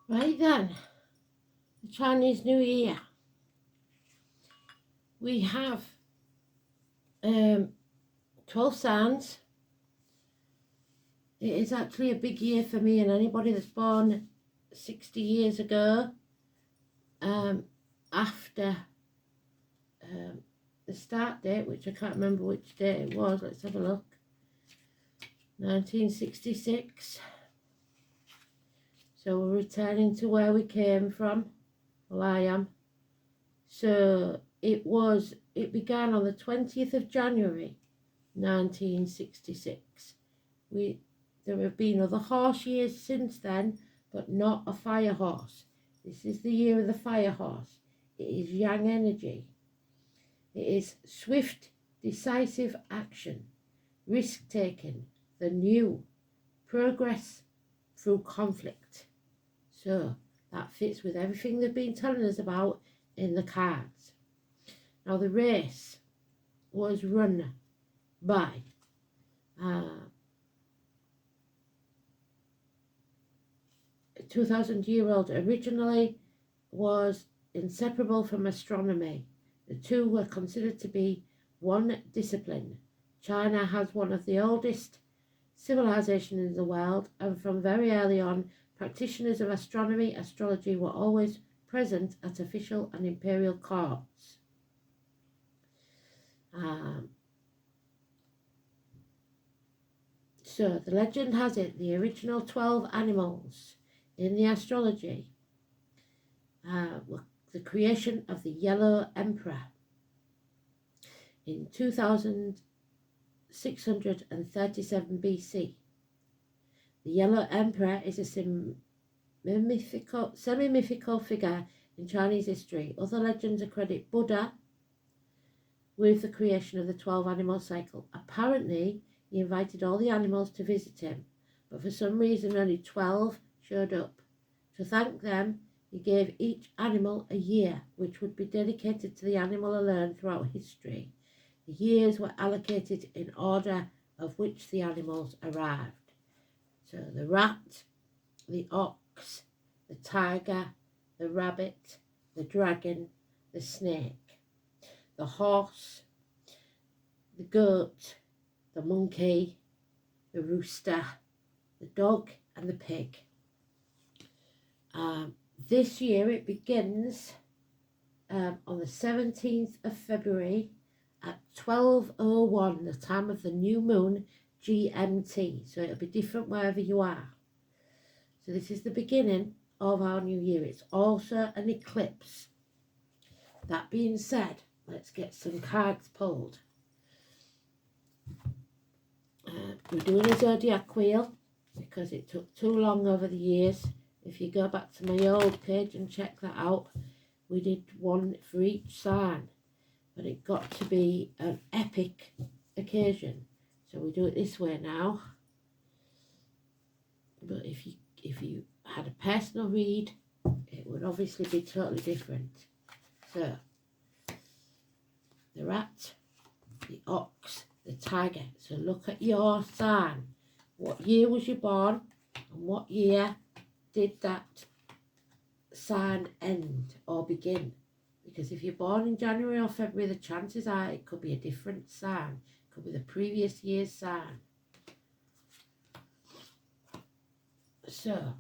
Right then, the Chinese New Year. We have 12 signs. It is actually a big year for me and anybody that's born 60 years ago, after the start date, which I can't remember which date it was. Let's have a look. 1966. So we're returning to where we came from. Well, I am. So it began on the 20th of January 1966. There have been other horse years since then, but not a fire horse. This is the year of the fire horse. It is yang energy. It is swift, decisive action, risk-taking, the new, progress through conflict. So that fits with everything they've been telling us about in the cards. Now the race was run by 2,000-year-old. Originally was inseparable from astronomy. The two were considered to be one discipline. China has one of the oldest civilizations in the world, and from very early on, practitioners of astronomy, astrology were always present at official and imperial courts. So the legend has it the original 12 animals in the astrology were the creation of the Yellow Emperor in 2637 BC. The Yellow Emperor is a semi-mythical figure in Chinese history. Other legends accredit Buddha with the creation of the 12 animal cycle. Apparently, he invited all the animals to visit him, but for some reason only 12 showed up. To thank them, he gave each animal a year, which would be dedicated to the animal alone throughout history. The years were allocated in order of which the animals arrived. So the rat, the ox, the tiger, the rabbit, the dragon, the snake, the horse, the goat, the monkey, the rooster, the dog, and the pig. This year it begins on the 17th of February at 12:01, the time of the new moon, GMT. So it'll be different wherever you are. So this is the beginning of our new year. It's also an eclipse. That being said, let's get some cards pulled. We're doing a zodiac wheel because it took too long over the years. If you go back to my old page and check that out, we did one for each sign, but it got to be an epic occasion. So we do it this way now. But if you had a personal read, it would obviously be totally different. So the rat, the ox, the tiger. So look at your sign. What year was you born, and what year did that sign end or begin? Because if you're born in January or February, the chances are it could be a different sign. It could be the previous year's sign. So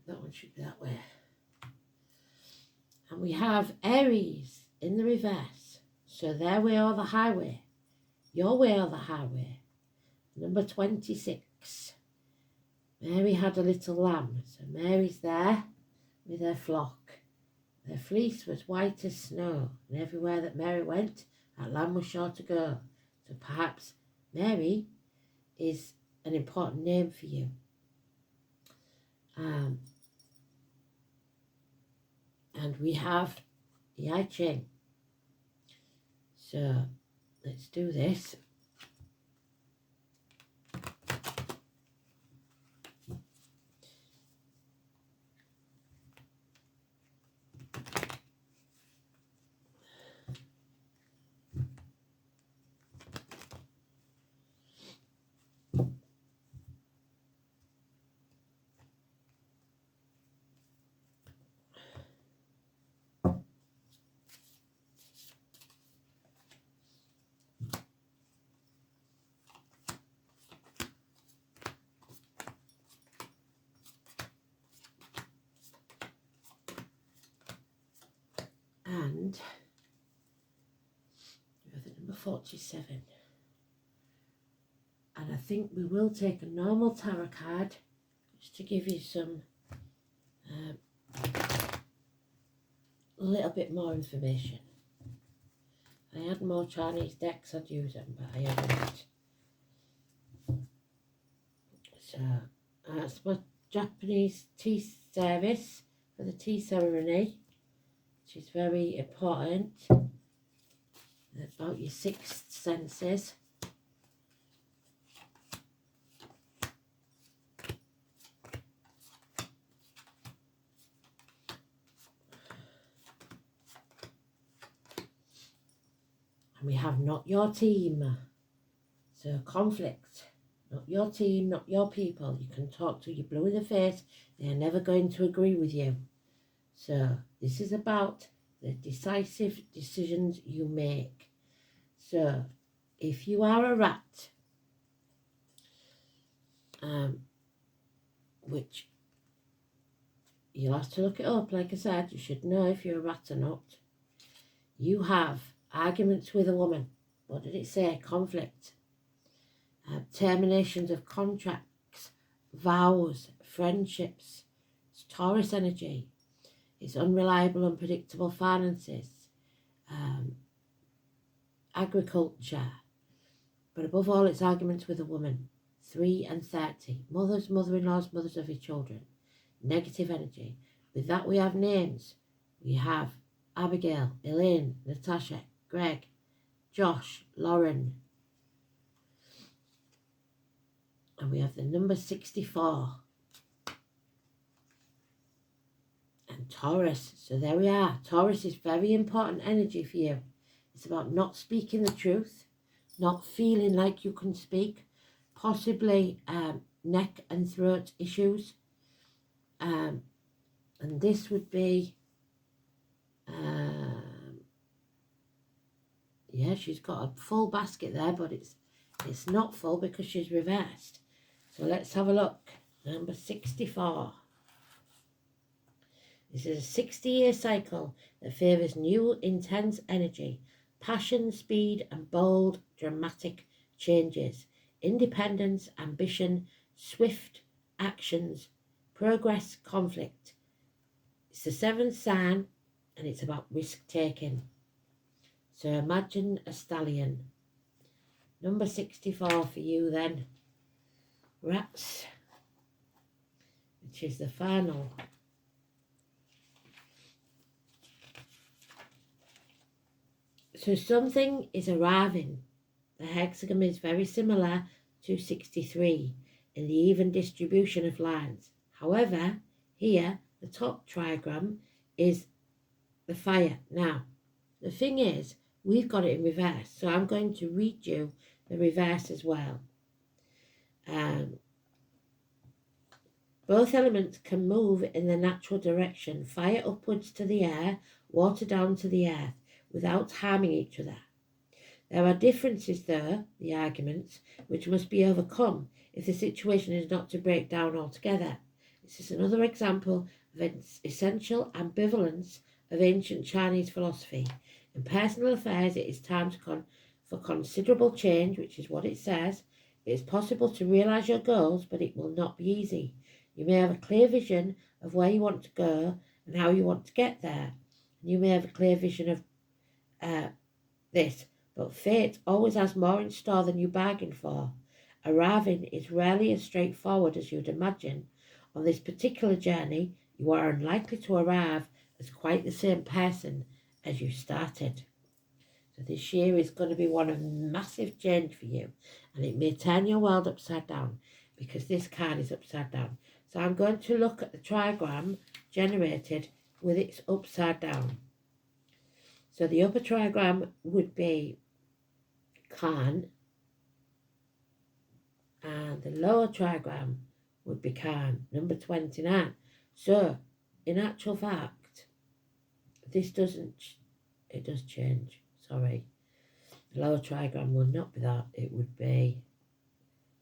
that one should be that way. And we have Aries in the reverse. So their way or the highway. Your way or the highway. Number 26. Mary had a little lamb. So Mary's there with her flock. Their fleece was white as snow, and everywhere that Mary went, that lamb was sure to go. So perhaps Mary is an important name for you. And we have the I Ching. So let's do this. And we have the number 47. And I think we will take a normal tarot card just to give you some a little bit more information. I had more Chinese decks, I'd use them, but I haven't. So that's my Japanese tea service for the tea ceremony, which is very important about your sixth senses. And we have not your team. So conflict. Not your team, not your people. You can talk till you're blue in the face. They are never going to agree with you. So this is about the decisive decisions you make. So if you are a rat, which you'll have to look it up, like I said, you should know if you're a rat or not. You have arguments with a woman. What did it say? Conflict. Terminations of contracts, vows, friendships. It's Taurus energy. It's unreliable, unpredictable finances, agriculture. But above all, it's arguments with a woman. 3 and 30. Mothers, mother-in-laws, mothers of your children. Negative energy. With that, we have names. We have Abigail, Elaine, Natasha, Greg, Josh, Lauren. And we have the number 64. And Taurus. So there we are. Taurus is very important energy for you. It's about not speaking the truth, not feeling like you can speak, possibly neck and throat issues. And this would be, yeah, she's got a full basket there, but it's not full because she's reversed. So let's have a look. Number 64. This is a 60-year cycle that favours new, intense energy, passion, speed, and bold, dramatic changes, independence, ambition, swift actions, progress, conflict. It's the 7th sign, and it's about risk-taking. So imagine a stallion. Number 64 for you then. Rats, which is the final. So something is arriving. The hexagon is very similar to 63 in the even distribution of lines. However, here, the top trigram is the fire. Now, the thing is, we've got it in reverse. So I'm going to read you the reverse as well. Both elements can move in the natural direction, fire upwards to the air, water down to the earth, without harming each other. There are differences though, the arguments, which must be overcome if the situation is not to break down altogether. This is another example of essential ambivalence of ancient Chinese philosophy. In personal affairs, it is time for considerable change, which is what it says. It is possible to realise your goals, but it will not be easy. You may have a clear vision of where you want to go and how you want to get there. You may have a clear vision of this, but fate always has more in store than you bargained for. Arriving is rarely as straightforward as you'd imagine. On this particular journey, you are unlikely to arrive as quite the same person as you started. So this year is going to be one of massive change for you, and it may turn your world upside down because this card is upside down. So I'm going to look at the trigram generated with its upside down. So the upper trigram would be Khan, and the lower trigram would be Khan, number 29. So, in actual fact, this doesn't, it does change, sorry. The lower trigram would not be that, it would be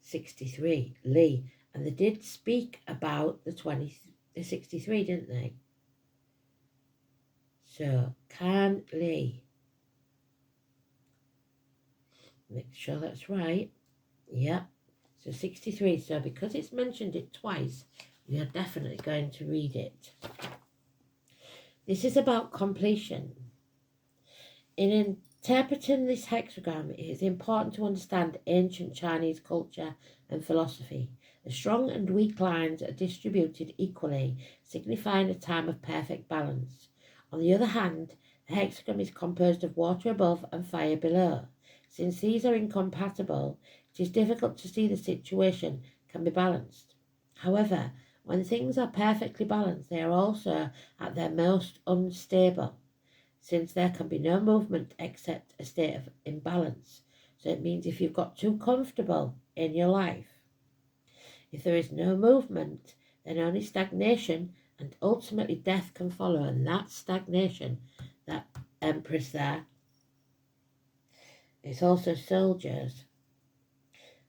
63, Lee. And they did speak about the 63, didn't they? So, Can Lee. Make sure that's right. Yep. So 63. So because it's mentioned it twice, we are definitely going to read it. This is about completion. In interpreting this hexagram, it is important to understand ancient Chinese culture and philosophy. The strong and weak lines are distributed equally, signifying a time of perfect balance. On the other hand, the hexagram is composed of water above and fire below. Since these are incompatible, it is difficult to see the situation can be balanced. However, when things are perfectly balanced, they are also at their most unstable, since there can be no movement except a state of imbalance. So it means if you've got too comfortable in your life, if there is no movement, then only stagnation and ultimately death can follow. And that stagnation, that Empress there, it's also soldiers.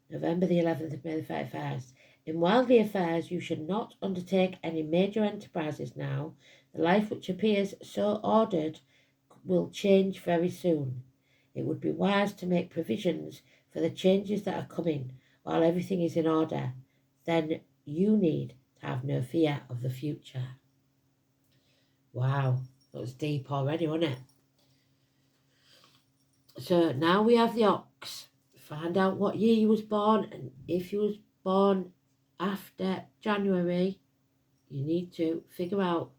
November the 11th, May the 31st. In worldly affairs, you should not undertake any major enterprises now. The life which appears so ordered will change very soon. It would be wise to make provisions for the changes that are coming while everything is in order. Then you need to have no fear of the future. Wow, that was deep already, wasn't it? So now we have the ox. Find out what year you was born, and if you was born after January, you need to figure out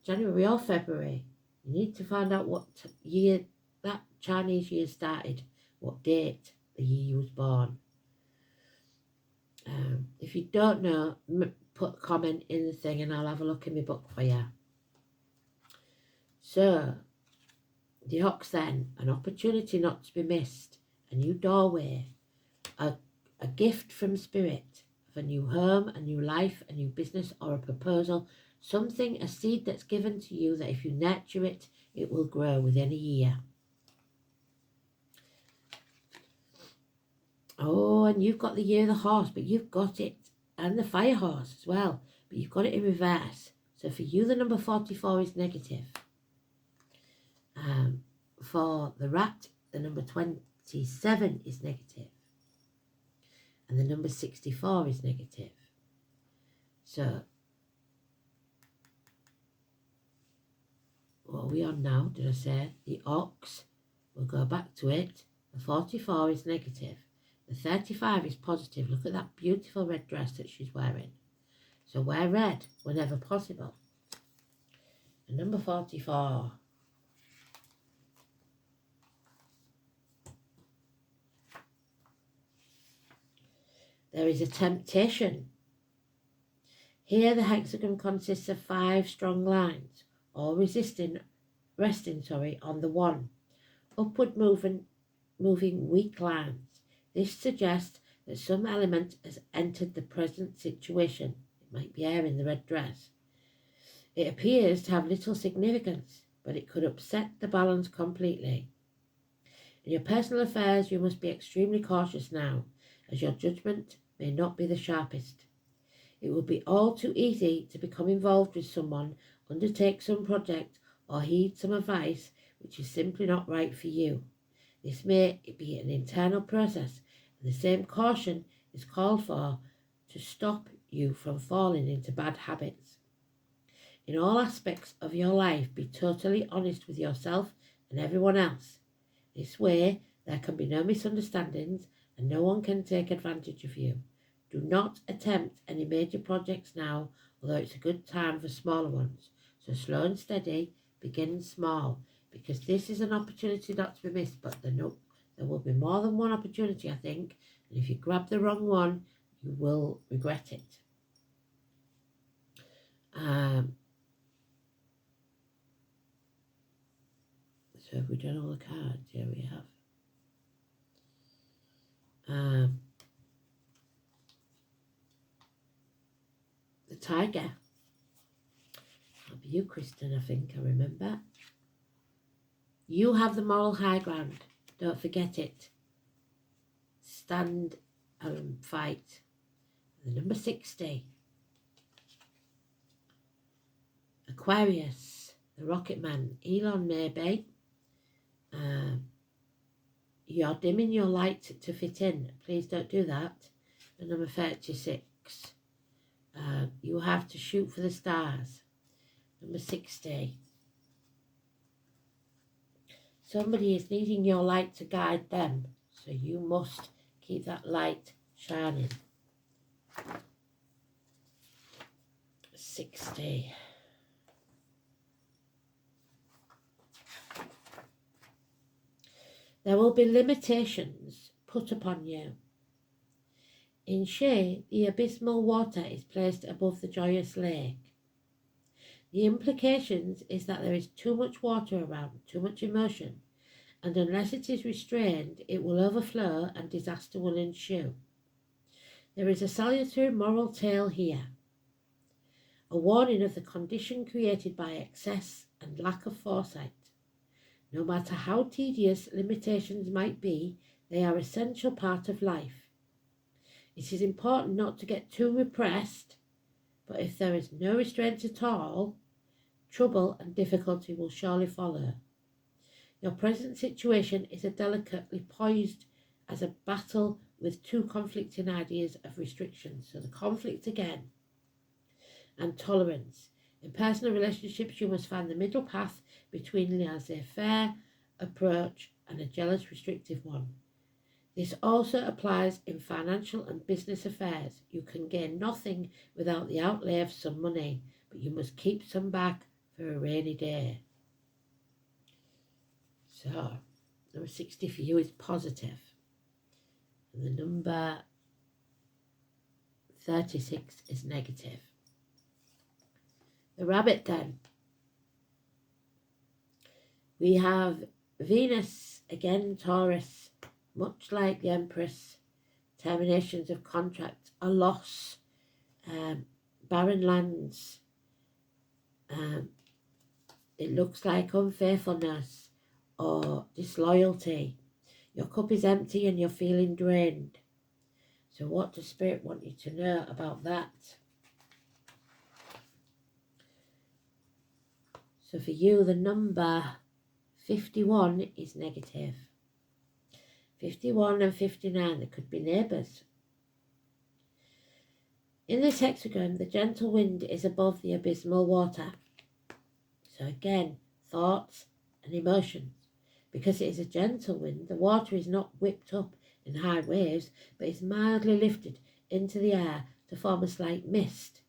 January or February. You need to find out what year that Chinese year started, what date the year you was born. If you don't know, put a comment in the thing and I'll have a look in my book for you. So, the ox then, an opportunity not to be missed, a new doorway, a gift from spirit of a new home, a new life, a new business or a proposal, something, a seed that's given to you that if you nurture it, it will grow within a year. Oh, and you've got the year of the horse, but you've got it, and the fire horse as well, but you've got it in reverse. So for you, the number 44 is negative. For the rat, the number 27 is negative. And the number 64 is negative. So, what are we on now? Did I say? The ox, we'll go back to it. The 44 is negative. The 35 is positive. Look at that beautiful red dress that she's wearing. So wear red whenever possible. And number 44. There is a temptation. Here the hexagon consists of 5 strong lines, all resting on the one. Upward moving weak lines. This suggests that some element has entered the present situation. It might be air in the red dress. It appears to have little significance, but it could upset the balance completely. In your personal affairs, you must be extremely cautious now, as your judgment may not be the sharpest. It would be all too easy to become involved with someone, undertake some project, or heed some advice which is simply not right for you. This may be an internal process, and the same caution is called for to stop you from falling into bad habits. In all aspects of your life, be totally honest with yourself and everyone else. This way, there can be no misunderstandings and no one can take advantage of you. Do not attempt any major projects now, although it's a good time for smaller ones. So slow and steady, begin small, because this is an opportunity not to be missed, but there will be more than one opportunity, I think, and if you grab the wrong one, you will regret it. So have we done all the cards? Here we have. The tiger. That'll be you, Kristen, I think, I remember. You have the moral high ground. Don't forget it. Stand and fight. The number 60. Aquarius. the rocket man, Elon maybe. You're dimming your light to fit in. Please don't do that. And number 36. You have to shoot for the stars. Number 60. Somebody is needing your light to guide them, so you must keep that light shining. 60. There will be limitations put upon you. In Shay, the abysmal water is placed above the joyous lake. The implications is that there is too much water around, too much emotion, and unless it is restrained, it will overflow and disaster will ensue. There is a salutary moral tale here, a warning of the condition created by excess and lack of foresight. No matter how tedious limitations might be, they are an essential part of life. It is important not to get too repressed, but if there is no restraint at all, trouble and difficulty will surely follow. Your present situation is a delicately poised as a battle with two conflicting ideas of restrictions. So the conflict again, and tolerance. In personal relationships, you must find the middle path between a laissez-faire approach and a jealous, restrictive one. This also applies in financial and business affairs. You can gain nothing without the outlay of some money, but you must keep some back for a rainy day. So, number 60 for you is positive. And the number 36 is negative. The rabbit then. We have Venus, again Taurus, much like the Empress, terminations of contracts, a loss, barren lands. It looks like unfaithfulness or disloyalty. Your cup is empty and you're feeling drained. So what does Spirit want you to know about that? So for you, the number 51 is negative. 51 and 59, they could be neighbours. In this hexagram, the gentle wind is above the abysmal water. So again, thoughts and emotions. Because it is a gentle wind, the water is not whipped up in high waves, but is mildly lifted into the air to form a slight mist.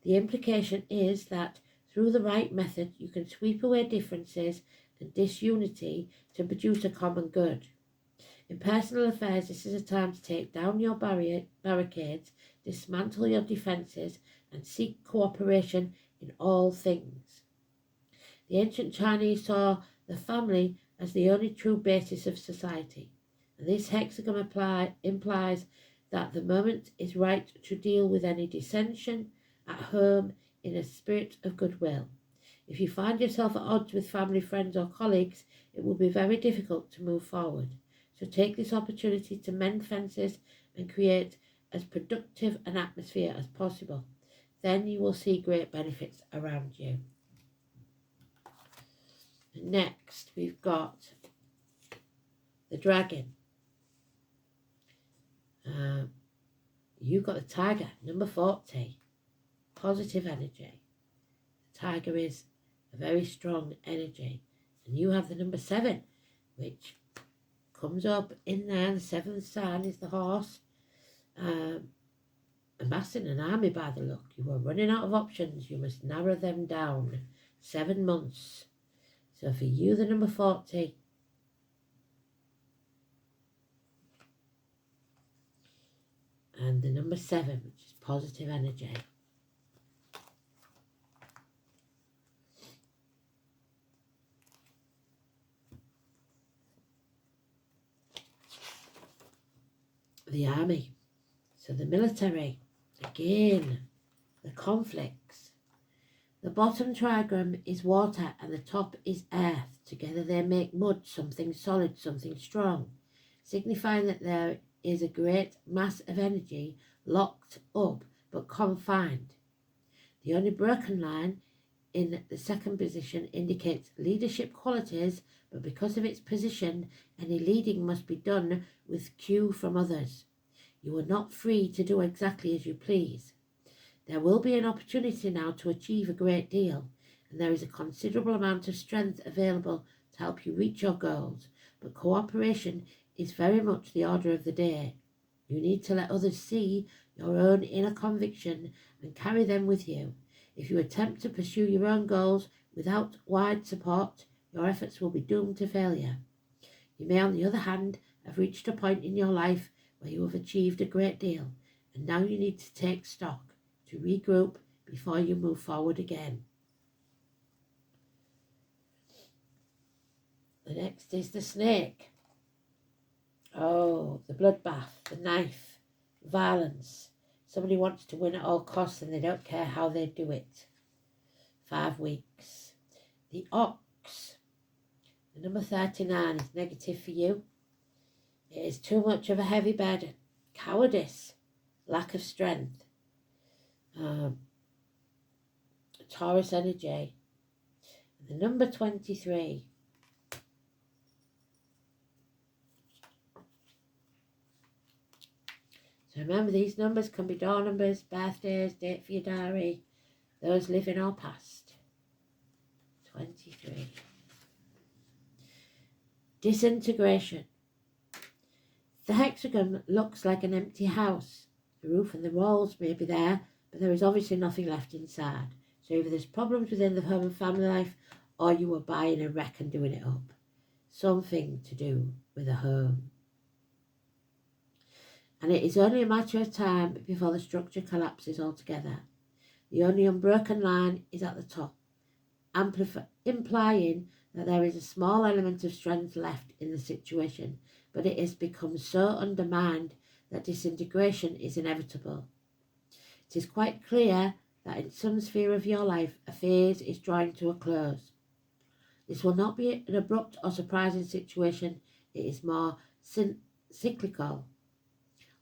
The implication is that through the right method, you can sweep away differences and disunity to produce a common good. In personal affairs, this is a time to take down your barricades, dismantle your defences, and seek cooperation in all things. The ancient Chinese saw the family as the only true basis of society, and this hexagram implies that the moment is right to deal with any dissension at home in a spirit of goodwill. If you find yourself at odds with family, friends or colleagues, it will be very difficult to move forward. So take this opportunity to mend fences and create as productive an atmosphere as possible. Then you will see great benefits around you. And next we've got the dragon. You've got the tiger, number 40. Positive energy. The tiger is a very strong energy. And you have the number 7, which comes up in there. The 7th sign is the horse. Amassing an army by the look. You are running out of options. You must narrow them down. 7 months. So for you, the number 40. And the number 7, which is positive energy. The army. So the military. Again, the conflicts. The bottom trigram is water and the top is earth. Together they make mud, something solid, something strong, signifying that there is a great mass of energy locked up but confined. The only broken line in the second position indicates leadership qualities, but because of its position, any leading must be done with cue from others. You are not free to do exactly as you please. There will be an opportunity now to achieve a great deal, and there is a considerable amount of strength available to help you reach your goals, but cooperation is very much the order of the day. You need to let others see your own inner conviction and carry them with you. If you attempt to pursue your own goals without wide support, your efforts will be doomed to failure. You may, on the other hand, have reached a point in your life where you have achieved a great deal, and now you need to take stock, to regroup before you move forward again. The next is the snake. Oh, the bloodbath, the knife, violence. Somebody wants to win at all costs and they don't care how they do it. 5 weeks. The ox. The number 39 is negative for you. It is too much of a heavy burden. Cowardice. Lack of strength. Taurus energy. The number 23. So remember, these numbers can be door numbers, birthdays, date for your diary, those living or past. 23. Disintegration. The hexagon looks like an empty house. The roof and the walls may be there, but there is obviously nothing left inside. So either there's problems within the home and family life, or you are buying a wreck and doing it up. Something to do with a home. And it is only a matter of time before the structure collapses altogether. The only unbroken line is at the top, implying that there is a small element of strength left in the situation, but it has become so undermined that disintegration is inevitable. It is quite clear that in some sphere of your life, a phase is drawing to a close. This will not be an abrupt or surprising situation. It is more cyclical.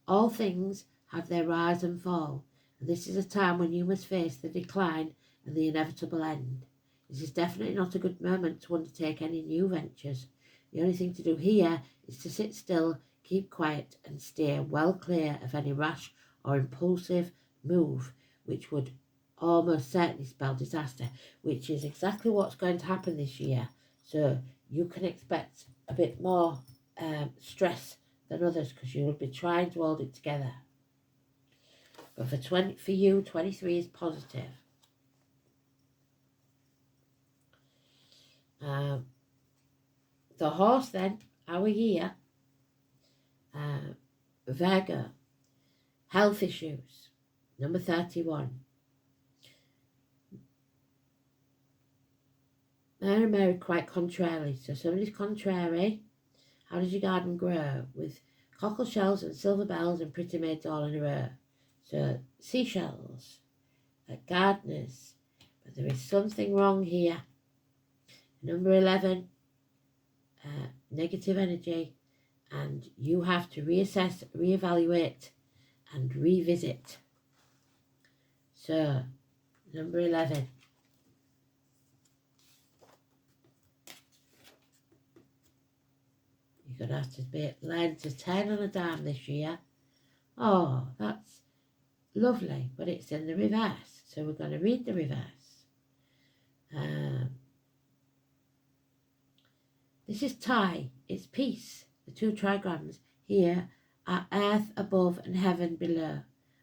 All things have their rise and fall, and this is a time when you must face the decline and the inevitable end. This is definitely not a good moment to undertake any new ventures. The only thing to do here is to sit still, keep quiet, and steer well clear of any rash or impulsive move, which would almost certainly spell disaster, which is exactly what's going to happen this year. So you can expect a bit more stress than others, because you will be trying to hold it together. But for you, 23 is positive. The horse then, our year, Virgo, health issues, number 31. Mary quite contrary. So somebody's contrary. How does your garden grow? With cockle shells and silver bells and pretty maids all in a row. So seashells, gardeners. But there is something wrong here. Number 11, negative energy. And you have to reassess, reevaluate, and revisit. So, number 11. You're going to have to learn to turn on a dime this year. Oh, that's lovely, but it's in the reverse. So we're going to read the reverse. This is Thai. It's peace. The 2 trigrams here are earth above and heaven below.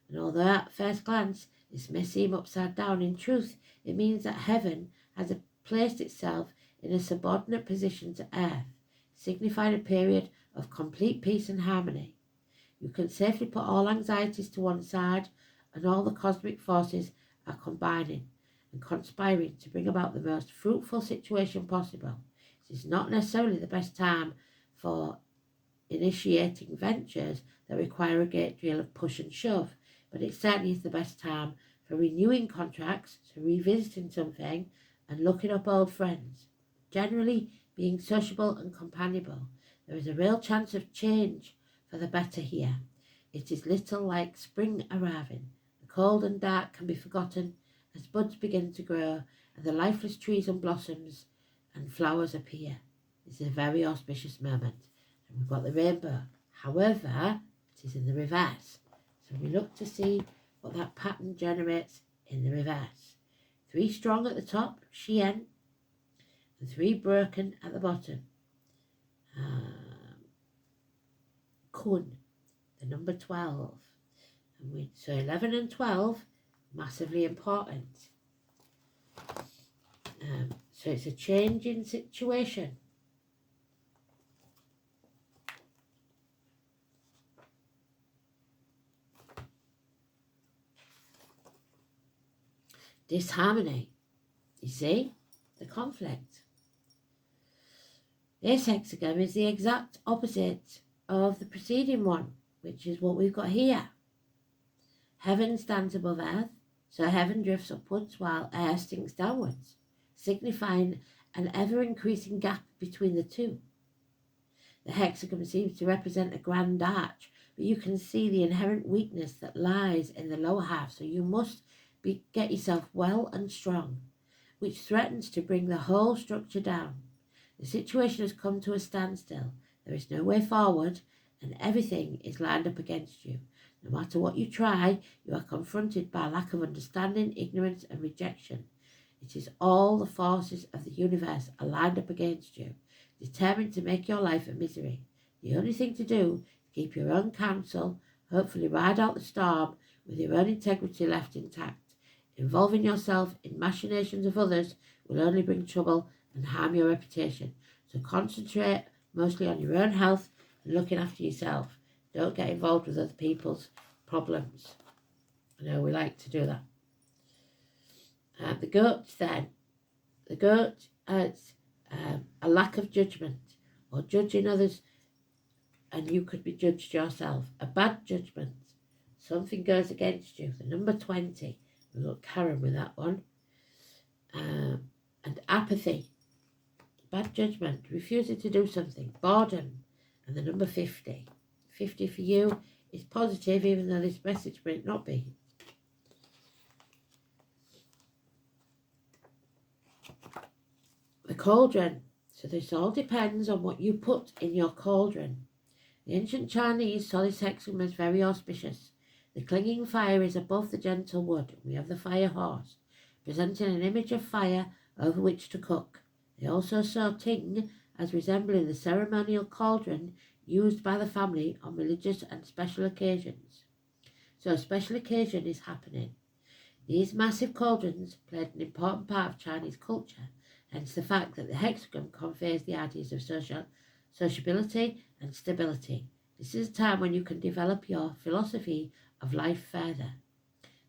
And although at first glance this may seem upside down, in truth it means that heaven has placed itself in a subordinate position to earth, signifying a period of complete peace and harmony. You can safely put all anxieties to one side, and all the cosmic forces are combining and conspiring to bring about the most fruitful situation possible. This is not necessarily the best time for initiating ventures that require a great deal of push and shove, but it certainly is the best time for renewing contracts, so revisiting something and looking up old friends. Generally being sociable and companionable. There is a real chance of change for the better here. It is little like spring arriving. The cold and dark can be forgotten as buds begin to grow and the lifeless trees and blossoms and flowers appear. It's a very auspicious moment. And we've got the rainbow. However, it is in the reverse. So we look to see what that pattern generates in the reverse. 3 strong at the top, Shien, and 3 broken at the bottom. Kun, the number 12. And so 11 and 12, massively important. So it's a changing situation. Disharmony. You see? The conflict. This hexagram is the exact opposite of the preceding one, which is what we've got here. Heaven stands above earth, so heaven drifts upwards while earth sinks downwards, signifying an ever-increasing gap between the two. The hexagram seems to represent a grand arch, but you can see the inherent weakness that lies in the lower half, so you must get yourself well and strong, which threatens to bring the whole structure down. The situation has come to a standstill. There is no way forward, and everything is lined up against you. No matter what you try, you are confronted by lack of understanding, ignorance, and rejection. It is all the forces of the universe are lined up against you, determined to make your life a misery. The only thing to do is keep your own counsel, hopefully ride out the storm with your own integrity left intact. Involving yourself in machinations of others will only bring trouble and harm your reputation. So concentrate mostly on your own health and looking after yourself. Don't get involved with other people's problems. I know we like to do that. The goat then. The goat has a lack of judgment or judging others, and you could be judged yourself. A bad judgment. Something goes against you. The number 20. We've got Karen with that one. And apathy. Bad judgment. Refusing to do something. Boredom. And the number 50. 50 for you is positive, even though this message might not be. The cauldron. So this all depends on what you put in your cauldron. The ancient Chinese saw this hexagram as very auspicious. The clinging fire is above the gentle wood. We have the fire horse, presenting an image of fire over which to cook. They also saw Ting as resembling the ceremonial cauldron used by the family on religious and special occasions. So a special occasion is happening. These massive cauldrons played an important part of Chinese culture, hence the fact that the hexagram conveys the ideas of sociability and stability. This is a time when you can develop your philosophy of life further.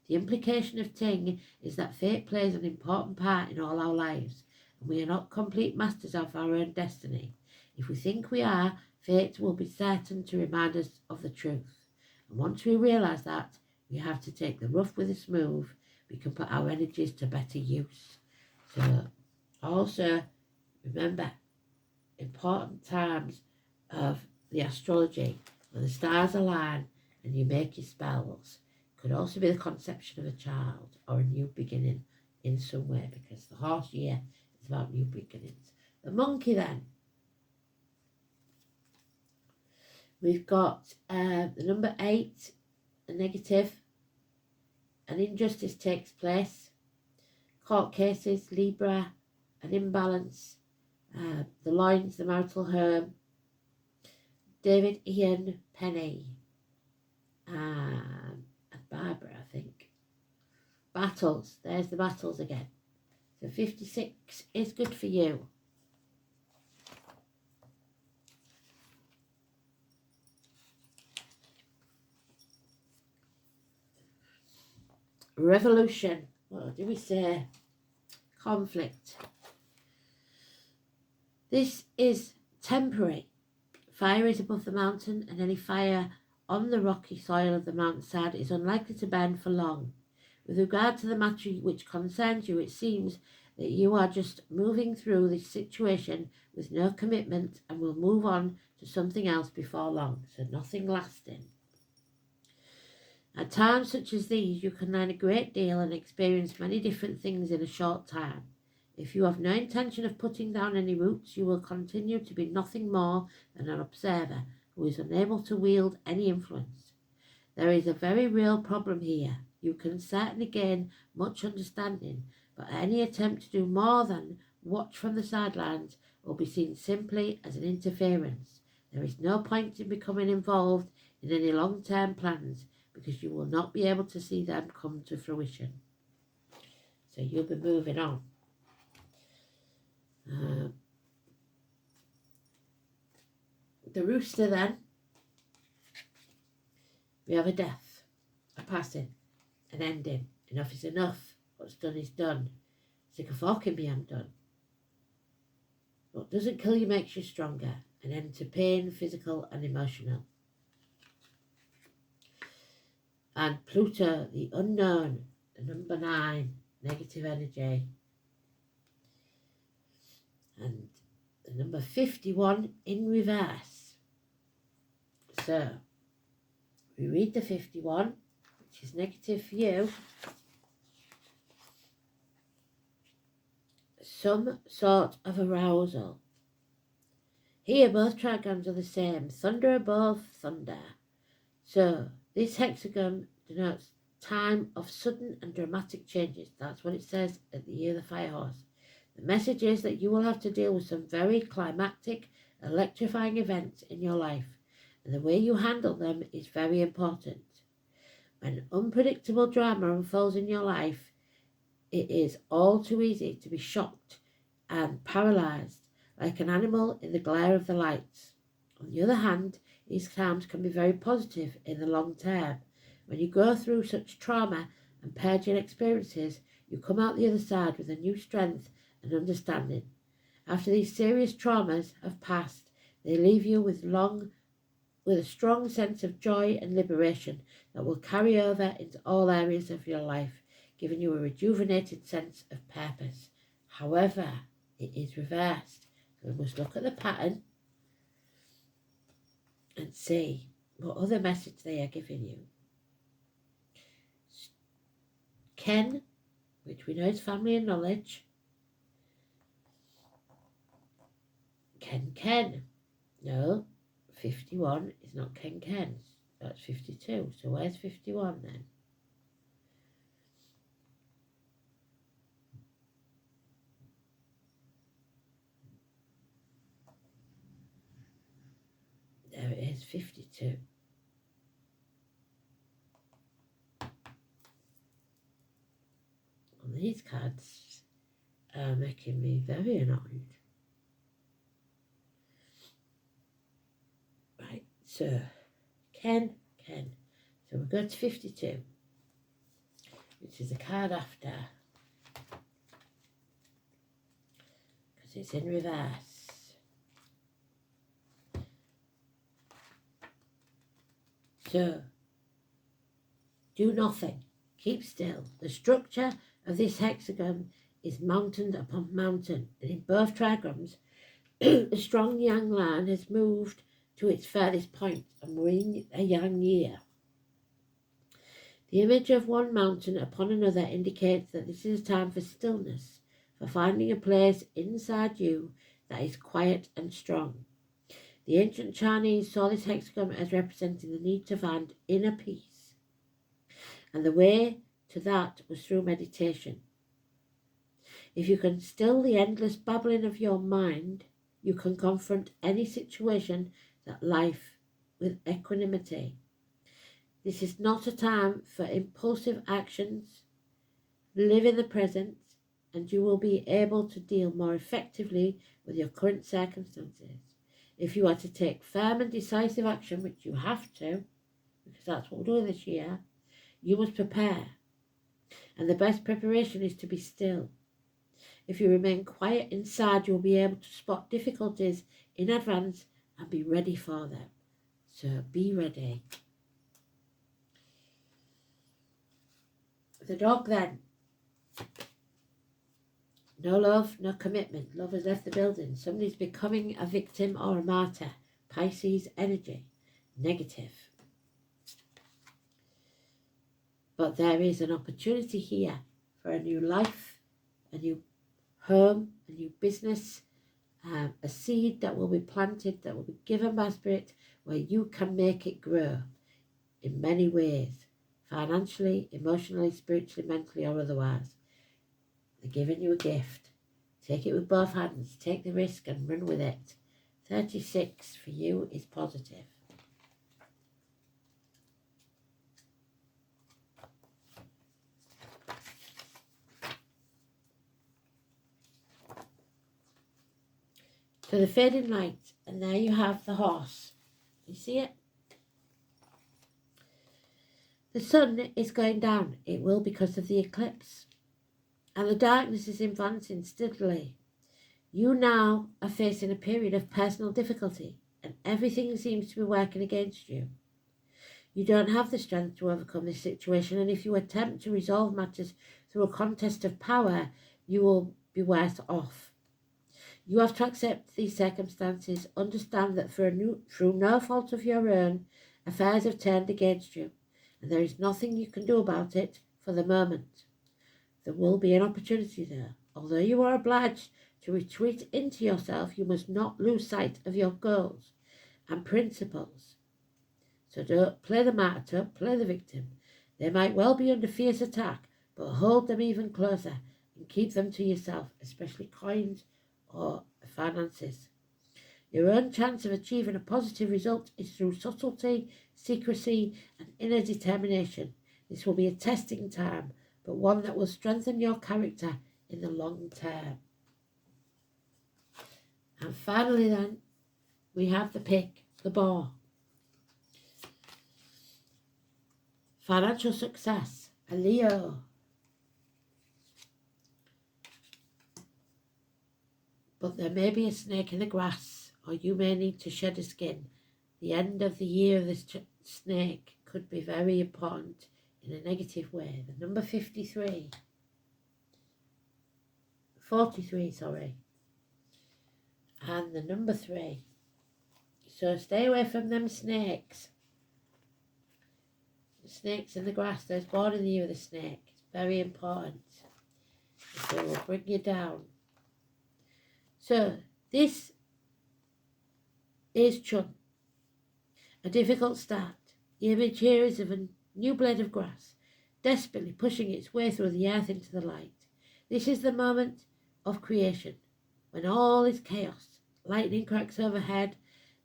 The implication of Ting is that fate plays an important part in all our lives, and we are not complete masters of our own destiny. If we think we are, fate will be certain to remind us of the truth. And once we realise that, we have to take the rough with the smooth. We can put our energies to better use. So, also, remember, important times of the astrology, when the stars align and you make your spells, could also be the conception of a child or a new beginning in some way, because the horse year is about new beginnings. The monkey then. We've got the number 8, a negative. An injustice takes place. Court cases, Libra, an imbalance. The loins, the marital home. David, Ian, Penny, and Barbara, I think. Battles. There's the battles again. So 56 is good for you. Revolution. What do we say? Conflict. This is temporary. Fire is above the mountain, and any fire on the rocky soil of the mountainside is unlikely to burn for long. With regard to the matter which concerns you, it seems that you are just moving through this situation with no commitment and will move on to something else before long, so nothing lasting. At times such as these, you can learn a great deal and experience many different things in a short time. If you have no intention of putting down any roots, you will continue to be nothing more than an observer who is unable to wield any influence. There is a very real problem here. You can certainly gain much understanding, but any attempt to do more than watch from the sidelines will be seen simply as an interference. There is no point in becoming involved in any long-term plans because you will not be able to see them come to fruition. So you'll be moving on. The rooster then, we have a death, a passing, an ending. Enough is enough. What's done is done. Stick a fork in me, I'm done. What doesn't kill you makes you stronger. An end to pain, physical and emotional. And Pluto, the unknown, the number 9, negative energy. And the number 51 in reverse. So, we read the 51, which is negative for you. Some sort of arousal. Here both trigrams are the same. Thunder above, thunder. So, this hexagon denotes time of sudden and dramatic changes. That's what it says at the Year of the Fire Horse. The message is that you will have to deal with some very climactic, electrifying events in your life, and the way you handle them is very important. When unpredictable drama unfolds in your life, it is all too easy to be shocked and paralysed, like an animal in the glare of the lights. On the other hand, these times can be very positive in the long term. When you go through such trauma and purging experiences, you come out the other side with a new strength and understanding. After these serious traumas have passed, they leave you with a strong sense of joy and liberation that will carry over into all areas of your life, giving you a rejuvenated sense of purpose. However, it is reversed. So we must look at the pattern and see what other message they are giving you. Ken, which we know is family and knowledge. Ken. No, 51 is not Ken. That's 52. So where's 51 then? There it is, 52. And these cards are making me very annoyed. Right, so Ken. So we'll go to 52, which is the card after, because it's in reverse. So, do nothing. Keep still. The structure of this hexagon is mountain upon mountain, and in both trigrams, the strong yang line has moved to its furthest point, and we're in a yang year. The image of one mountain upon another indicates that this is a time for stillness, for finding a place inside you that is quiet and strong. The ancient Chinese saw this hexagon as representing the need to find inner peace, and the way to that was through meditation. If you can still the endless babbling of your mind, you can confront any situation that life with equanimity. This is not a time for impulsive actions. Live in the present, and you will be able to deal more effectively with your current circumstances. If you are to take firm and decisive action, which you have to, because that's what we're doing this year, you must prepare. And the best preparation is to be still. If you remain quiet inside, you'll be able to spot difficulties in advance and be ready for them. So be ready. The dog then. No love, no commitment. Love has left the building. Somebody's becoming a victim or a martyr. Pisces energy. Negative. But there is an opportunity here for a new life, a new home, a new business, a seed that will be planted, that will be given by Spirit, where you can make it grow in many ways, financially, emotionally, spiritually, mentally, or otherwise. They're giving you a gift. Take it with both hands, take the risk and run with it. 36 for you is positive. So the fading light, and there you have the horse. You see it? The sun is going down. It will because of the eclipse. And the darkness is advancing steadily. You now are facing a period of personal difficulty, and everything seems to be working against you. You don't have the strength to overcome this situation, and if you attempt to resolve matters through a contest of power, you will be worse off. You have to accept these circumstances, understand that through no fault of your own, affairs have turned against you, and there is nothing you can do about it for the moment. There will be an opportunity there. Although you are obliged to retreat into yourself, you must not lose sight of your goals and principles. So don't play the martyr, play the victim. They might well be under fierce attack, but hold them even closer and keep them to yourself, especially coins or finances. Your own chance of achieving a positive result is through subtlety, secrecy, and inner determination. This will be a testing time, but one that will strengthen your character in the long term. And finally then, we have the pig, the boar. Financial success, a Leo. But there may be a snake in the grass, or you may need to shed a skin. The end of the year of this snake could be very important in a negative way. The number 43. 43, sorry. And the number 3. So stay away from them snakes. The snakes in the grass, those born in the year of the snake. It's very important. They will bring you down. So this is Chun. A difficult start. The image here is of a new blade of grass, desperately pushing its way through the earth into the light. This is the moment of creation, when all is chaos. Lightning cracks overhead,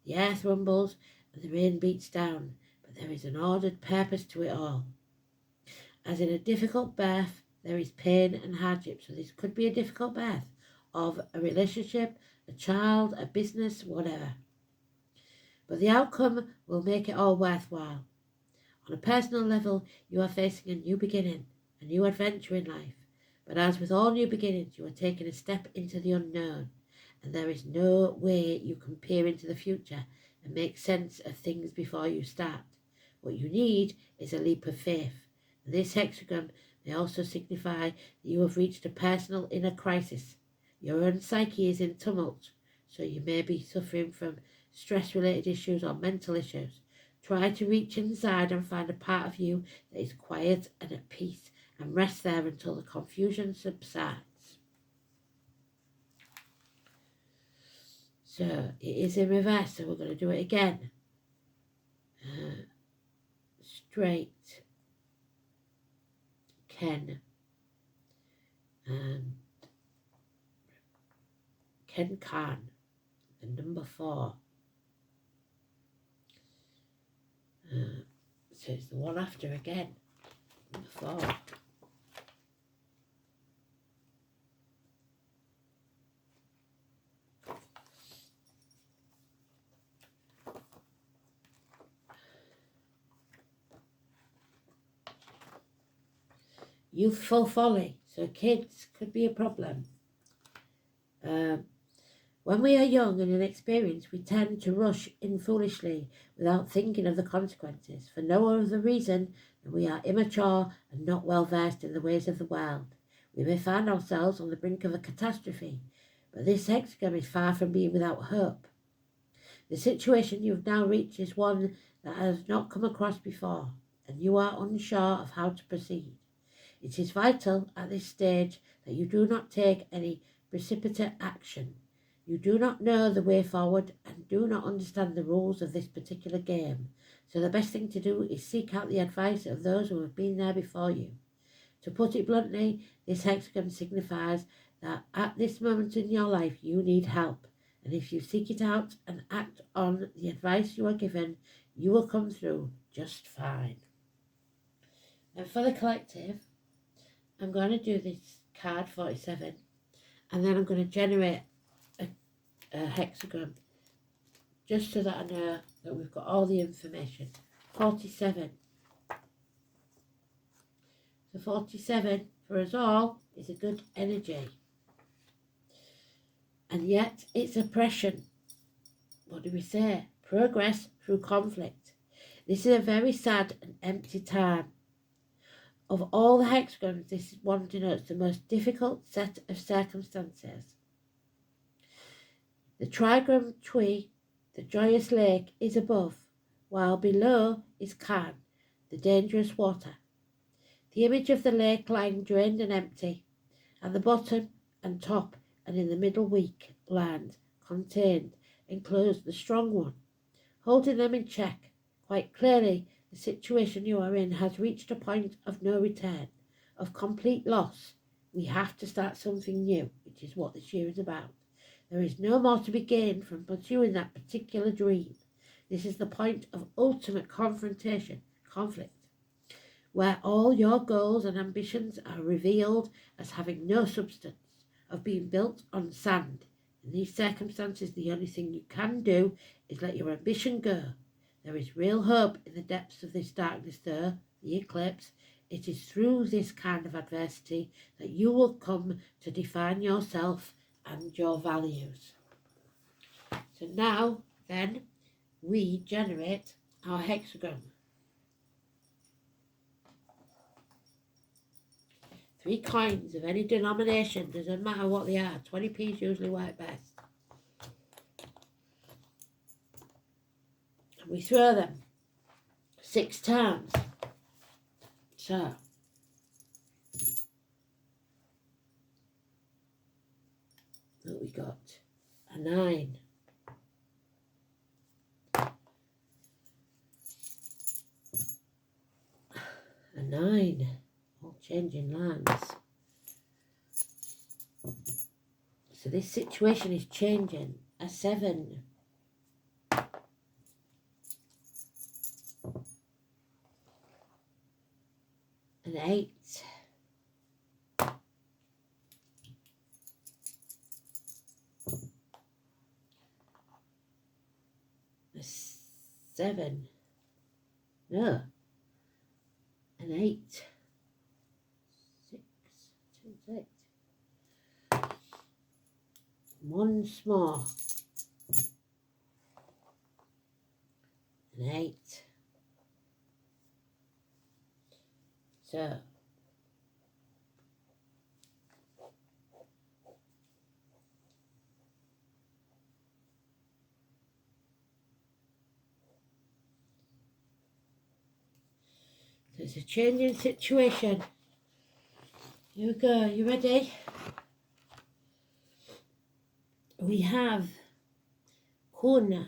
the earth rumbles, and the rain beats down, but there is an ordered purpose to it all. As in a difficult birth, there is pain and hardship, so this could be a difficult birth of a relationship, a child, a business, whatever. But the outcome will make it all worthwhile. On a personal level, you are facing a new beginning, a new adventure in life. But as with all new beginnings, you are taking a step into the unknown, and there is no way you can peer into the future and make sense of things before you start. What you need is a leap of faith. And this hexagram may also signify that you have reached a personal inner crisis. Your own psyche is in tumult, so you may be suffering from stress-related issues or mental issues. Try to reach inside and find a part of you that is quiet and at peace, and rest there until the confusion subsides. So it is in reverse, so we're going to do it again. Straight, Ken, Ken Khan, the number 4. So it's the one after again, number 4. Youthful folly, so kids could be a problem. When we are young and inexperienced, we tend to rush in foolishly without thinking of the consequences, for no other reason than we are immature and not well versed in the ways of the world. We may find ourselves on the brink of a catastrophe, but this hexagram is far from being without hope. The situation you have now reached is one that has not come across before, and you are unsure of how to proceed. It is vital at this stage that you do not take any precipitate action. You do not know the way forward and do not understand the rules of this particular game, so the best thing to do is seek out the advice of those who have been there before you. To put it bluntly, this hexagon signifies that at this moment in your life you need help, and if you seek it out and act on the advice you are given, you will come through just fine. And for the collective, I'm going to do this card 47, and then I'm going to generate a hexagon, just so that I know that we've got all the information. 47. So 47 for us all is a good energy. And yet it's oppression. What do we say? Progress through conflict. This is a very sad and empty time. Of all the hexagons, this one denotes the most difficult set of circumstances. The trigram tree, the joyous lake, is above, while below is Khan, the dangerous water. The image of the lake lying drained and empty, at the bottom and top and in the middle weak land contained, enclosed the strong one, holding them in check. Quite clearly, the situation you are in has reached a point of no return, of complete loss. We have to start something new, which is what this year is about. There is no more to be gained from pursuing that particular dream. This is the point of ultimate confrontation, conflict, where all your goals and ambitions are revealed as having no substance, of being built on sand. In these circumstances, the only thing you can do is let your ambition go. There is real hope in the depths of this darkness, though, the eclipse. It is through this kind of adversity that you will come to define yourself and your values. So now, then, we generate our hexagon. 3 coins of any denomination, doesn't matter what they are. 20p's usually work best. And we throw them 6 times. So, what we got? A 9. A 9. All changing lands. So this situation is changing. A 7. An 8. A 7. No. An 8. 6. 2, 6. Once more. An 8. So, there's a changing situation. Here we go. You ready? We have Kun.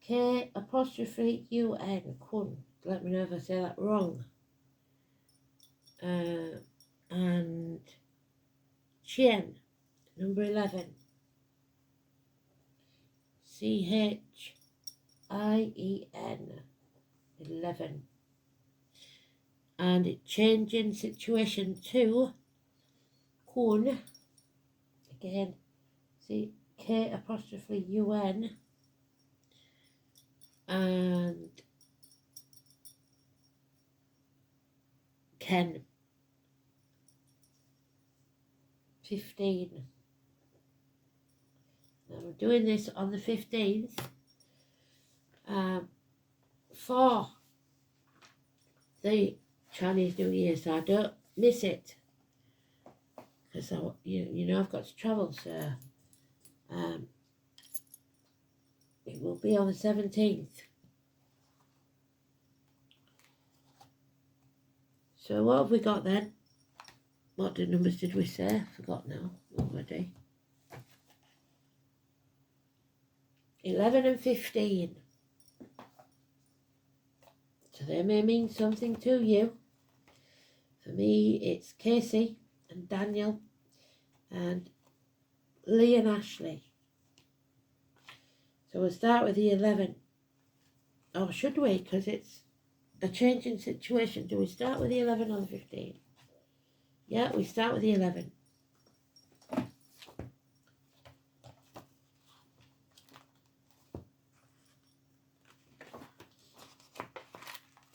K''UN. Kun. Let me know if I say that wrong. And Chien, number 11. CHIEN, 11. And it changing situation to Kun. Again, see K''UN. And Ken. 15. Now we're doing this on the 15th for the Chinese New Year, so I don't miss it, because you know I've got to travel, so it will be on the 17th. So what have we got then? What numbers did we say? I forgot now already. 11 and 15. So they may mean something to you. For me, it's Casey and Daniel and Lee and Ashley. So we'll start with the 11. Or should we? Because it's a changing situation. Do we start with the 11 or the 15? Yeah, we start with the 11.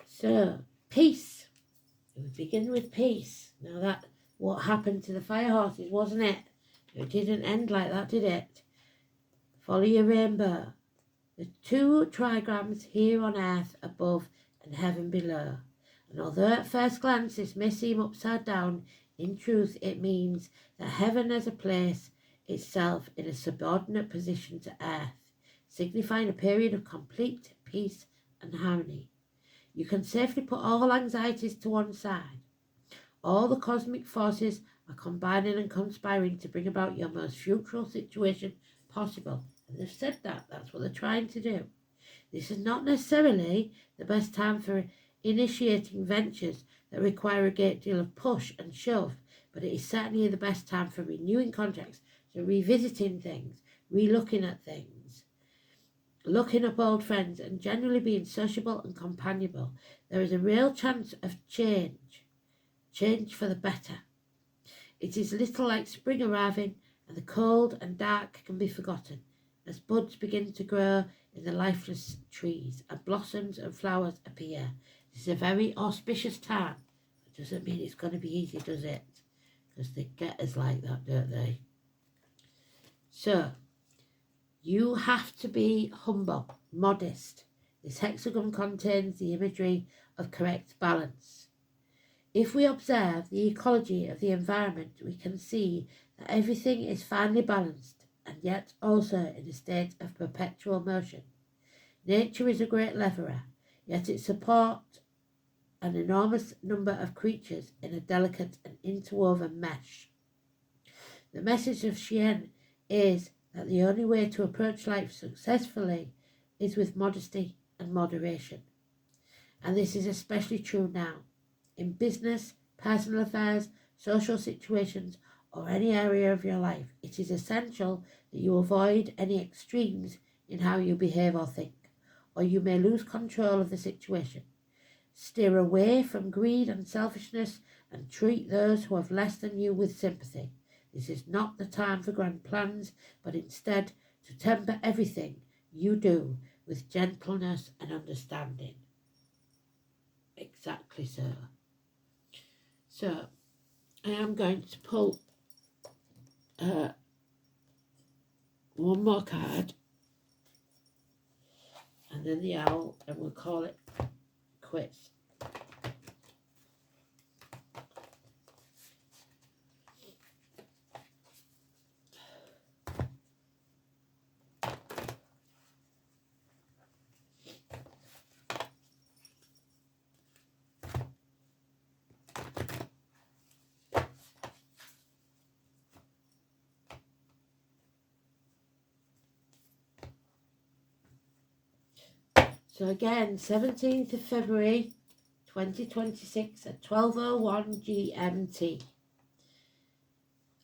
So, peace. We begin with peace. Now that, what happened to the fire horses, wasn't it? It didn't end like that, did it? Follow your rainbow. The two trigrams here on earth above and heaven below. And although at first glance this may seem upside down, in truth it means that heaven as a place itself in a subordinate position to earth, signifying a period of complete peace and harmony. You can safely put all anxieties to one side. All the cosmic forces are combining and conspiring to bring about your most fruitful situation possible. And they've said that. That's what they're trying to do. This is not necessarily the best time for initiating ventures that require a great deal of push and shove, but it is certainly the best time for renewing contracts, so revisiting things, re-looking at things, looking up old friends, and generally being sociable and companionable. There is a real chance of change for the better. It is a little like spring arriving, and the cold and dark can be forgotten as buds begin to grow in the lifeless trees and blossoms and flowers appear. This is a very auspicious time. It doesn't mean it's going to be easy, does it? Because they get us like that, don't they? So, you have to be humble, modest. This hexagon contains the imagery of correct balance. If we observe the ecology of the environment, we can see that everything is finely balanced and yet also in a state of perpetual motion. Nature is a great leveler, yet it supports an enormous number of creatures in a delicate and interwoven mesh. The message of Chien is that the only way to approach life successfully is with modesty and moderation. And this is especially true now. In business, personal affairs, social situations, or any area of your life, it is essential that you avoid any extremes in how you behave or think, or you may lose control of the situation. Steer away from greed and selfishness and treat those who have less than you with sympathy. This is not the time for grand plans, but instead to temper everything you do with gentleness and understanding. Exactly so. So, I am going to pull one more card and then the owl, and we'll call it quits. So again, 17th of February 2026 at 12:01 GMT.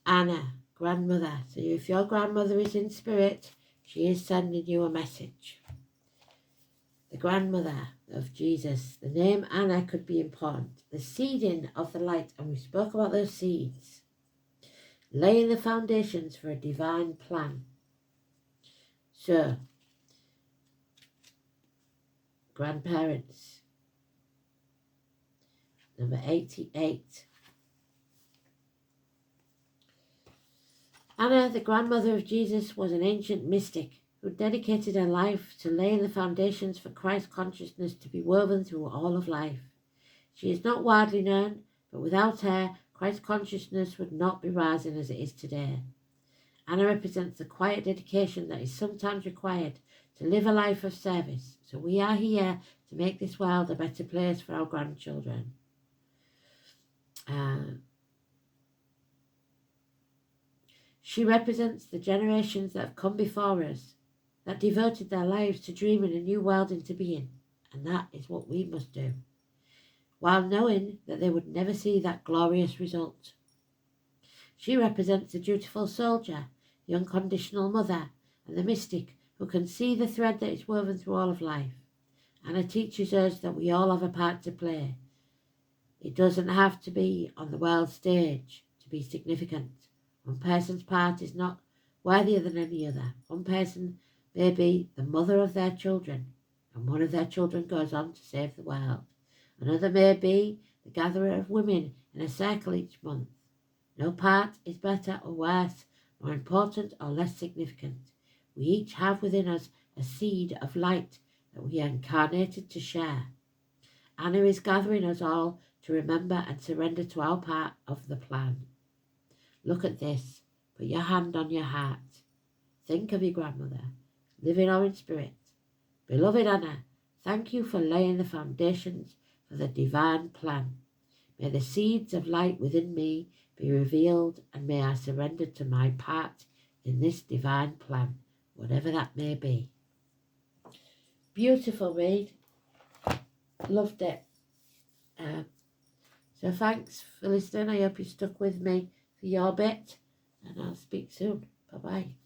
Anna, grandmother. So if your grandmother is in spirit, she is sending you a message. The grandmother of Jesus. The name Anna could be important. The seeding of the light, and we spoke about those seeds. Laying the foundations for a divine plan. So, grandparents. Number 88. Anna, the grandmother of Jesus, was an ancient mystic who dedicated her life to laying the foundations for Christ consciousness to be woven through all of life. She is not widely known, but without her, Christ consciousness would not be rising as it is today. Anna represents the quiet dedication that is sometimes required to live a life of service. So we are here to make this world a better place for our grandchildren. She represents the generations that have come before us, that devoted their lives to dreaming a new world into being, and that is what we must do, while knowing that they would never see that glorious result. She represents the dutiful soldier, the unconditional mother, and the mystic who can see the thread that is woven through all of life. Anna teaches us that we all have a part to play. It doesn't have to be on the world stage to be significant. One person's part is not worthier than any other. One person may be the mother of their children, and one of their children goes on to save the world. Another may be the gatherer of women in a circle each month. No part is better or worse, more important or less significant. We each have within us a seed of light that we are incarnated to share. Anna is gathering us all to remember and surrender to our part of the plan. Look at this. Put your hand on your heart. Think of your grandmother, living or in spirit. Beloved Anna, thank you for laying the foundations for the divine plan. May the seeds of light within me be revealed, and may I surrender to my part in this divine plan, whatever that may be. Beautiful read. Loved it. So thanks for listening. I hope you stuck with me for your bit, and I'll speak soon. Bye-bye.